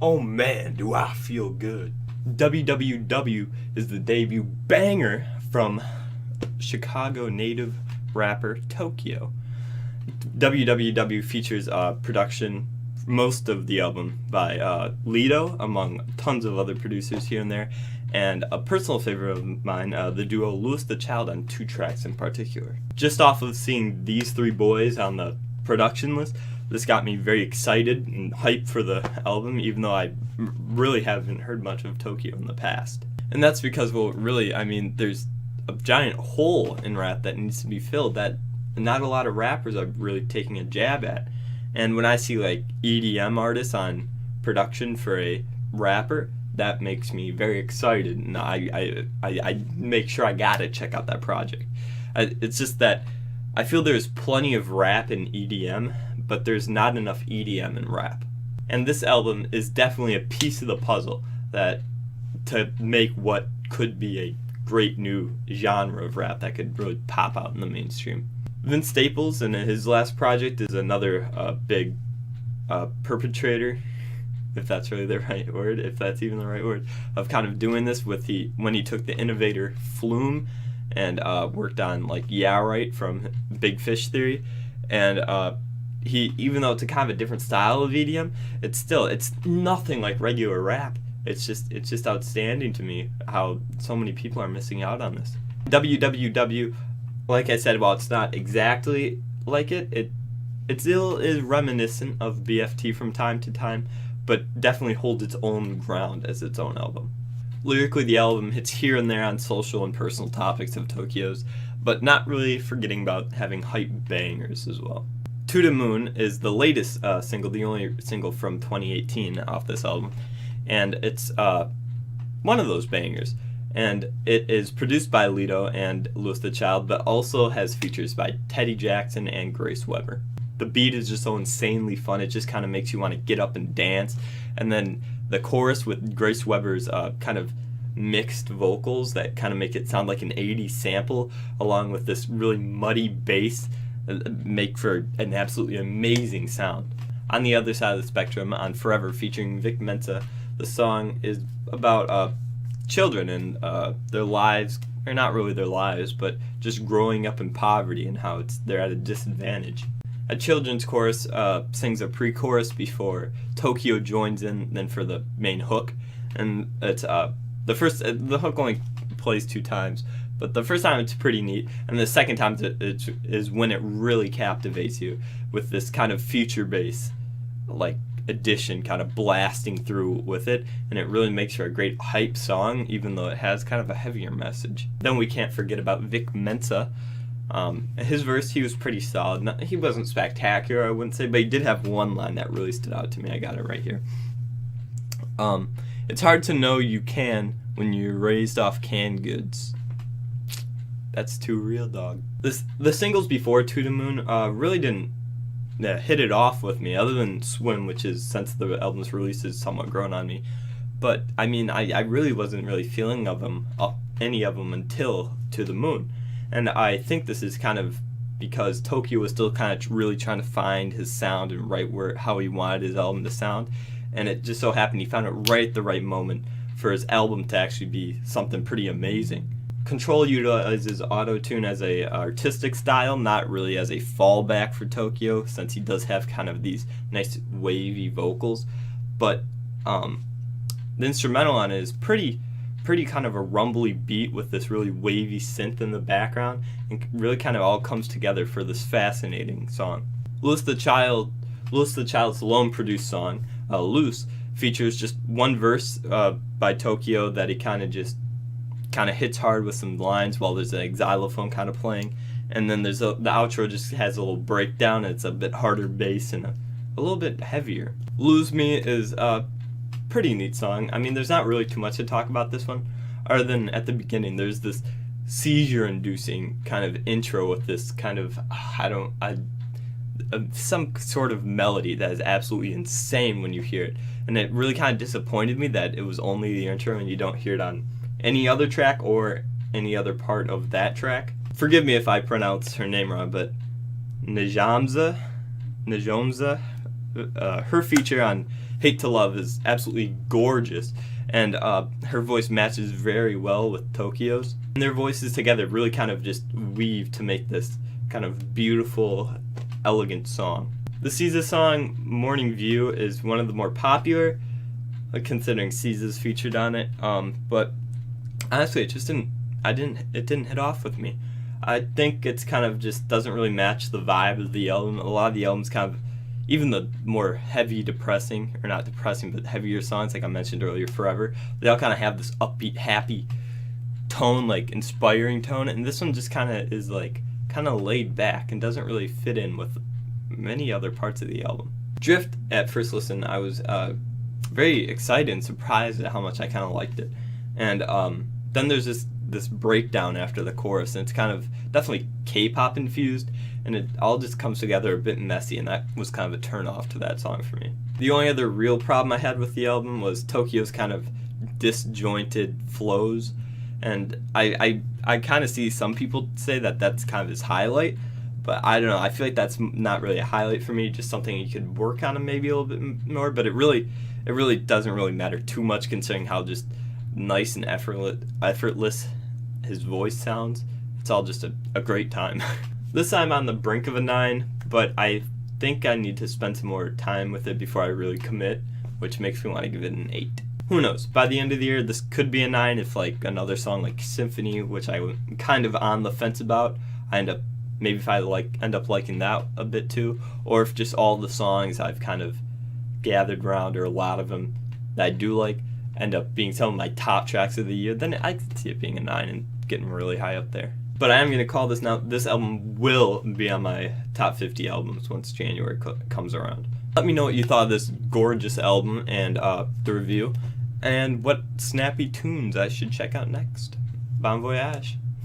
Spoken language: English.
Oh man, do I feel good. WWW is the debut banger from Chicago native rapper Towkio. WWW features production, most of the album, by Lido, among tons of other producers here and there, and a personal favorite of mine, the duo Louis the Child on 2 tracks in particular. Just off of seeing these 3 boys on the production list, this got me very excited and hyped for the album, even though I really haven't heard much of Towkio in the past. And that's because, well, really, I mean, there's a giant hole in rap that needs to be filled that not a lot of rappers are really taking a jab at. And when I see like EDM artists on production for a rapper, that makes me very excited, and I make sure I gotta check out that project. It's just that I feel there's plenty of rap in EDM, but there's not enough EDM in rap. And this album is definitely a piece of the puzzle that to make what could be a great new genre of rap that could really pop out in the mainstream. Vince Staples in his last project is another big perpetrator, if that's really the right word, if that's even the right word, of kind of doing this with when he took the innovator Flume and worked on like Yeah Right from Big Fish Theory, and he, even though it's a kind of a different style of EDM, it's nothing like regular rap. It's just outstanding to me how so many people are missing out on this. WWW, like I said, while it's not exactly like it still is reminiscent of BFT from time to time, but definitely holds its own ground as its own album. Lyrically, the album hits here and there on social and personal topics of Tokyo's, but not really forgetting about having hype bangers as well. To the Moon is the latest single, the only single from 2018 off this album, and it's one of those bangers. And it is produced by Lido and Louis the Child, but also has features by Teddy Jackson and Grace Weber. The beat is just so insanely fun, it just kind of makes you want to get up and dance. And then the chorus with Grace Weber's kind of mixed vocals that kind of make it sound like an 80s sample, along with this really muddy bass, make for an absolutely amazing sound. On the other side of the spectrum, on Forever featuring Vic Mensa, the song is about children and their lives, or not really their lives, but just growing up in poverty and how they're at a disadvantage. A children's chorus sings a pre-chorus before Tokyo joins in, then for the main hook, and it's the hook only plays 2 times, but the first time it's pretty neat, and the second time it is when it really captivates you with this kind of future bass, like addition kind of blasting through with it, and it really makes for a great hype song, even though it has kind of a heavier message. Then we can't forget about Vic Mensa. His verse, he was pretty solid. He wasn't spectacular, I wouldn't say, but he did have one line that really stood out to me. I got it right here. It's hard to know you can when you're raised off canned goods. That's too real, dog. The singles before To the Moon really didn't hit it off with me, other than Swim, which is, since the album's release, is somewhat grown on me. But I mean, I really wasn't really feeling any of them until To the Moon. And I think this is kind of because Tokyo was still kind of really trying to find his sound and write how he wanted his album to sound. And it just so happened he found it right at the right moment for his album to actually be something pretty amazing. Control utilizes auto-tune as a artistic style, not really as a fallback for Tokyo, since he does have kind of these nice wavy vocals. But the instrumental on it is pretty kind of a rumbly beat with this really wavy synth in the background, and really kind of all comes together for this fascinating song. Louis the Child's lone produced song, Loose, features just one verse by Tokyo that he kind of hits hard with some lines while there's a xylophone kind of playing, and then the outro just has a little breakdown, and it's a bit harder bass and a little bit heavier. Lose Me is a pretty neat song. I mean, there's not really too much to talk about this one, other than at the beginning there's this seizure-inducing kind of intro with this kind of some sort of melody that is absolutely insane when you hear it, and it really kind of disappointed me that it was only the intro and you don't hear it on any other track or any other part of that track. Forgive me if I pronounce her name wrong, but Najomza, her feature on Hate to Love is absolutely gorgeous, and her voice matches very well with Tokyo's. And their voices together really kind of just weave to make this kind of beautiful, elegant song. The SZA song Morning View is one of the more popular, considering SZA's featured on it. But honestly, it didn't hit off with me. I think it's kind of just doesn't really match the vibe of the album. A lot of the album's kind of, even the more heavy, depressing, or not depressing, but heavier songs, like I mentioned earlier, Forever, they all kind of have this upbeat, happy tone, like inspiring tone, and this one just kind of is like kind of laid back and doesn't really fit in with many other parts of the album. Drift, at first listen, I was very excited and surprised at how much I kind of liked it. And then there's this breakdown after the chorus, and it's kind of definitely K-pop infused, and it all just comes together a bit messy, and that was kind of a turn off to that song for me. The only other real problem I had with the album was Tokyo's kind of disjointed flows, and I kind of see some people say that that's kind of his highlight, but I don't know, I feel like that's not really a highlight for me, just something you could work on maybe a little bit more, but it really doesn't really matter too much considering how just nice and effortless his voice sounds. It's all just a great time. This time I'm on the brink of a 9, but I think I need to spend some more time with it before I really commit, which makes me want to give it an 8. Who knows? By the end of the year, this could be a 9 if like another song like Symphony, which I'm kind of on the fence about, end up liking that a bit too, or if just all the songs I've kind of gathered around, or a lot of them that I do like, end up being some of my top tracks of the year, then I could see it being a 9 and getting really high up there. But I am going to call this now, this album will be on my top 50 albums once January comes around. Let me know what you thought of this gorgeous album and the review, and what snappy tunes I should check out next. Bon voyage!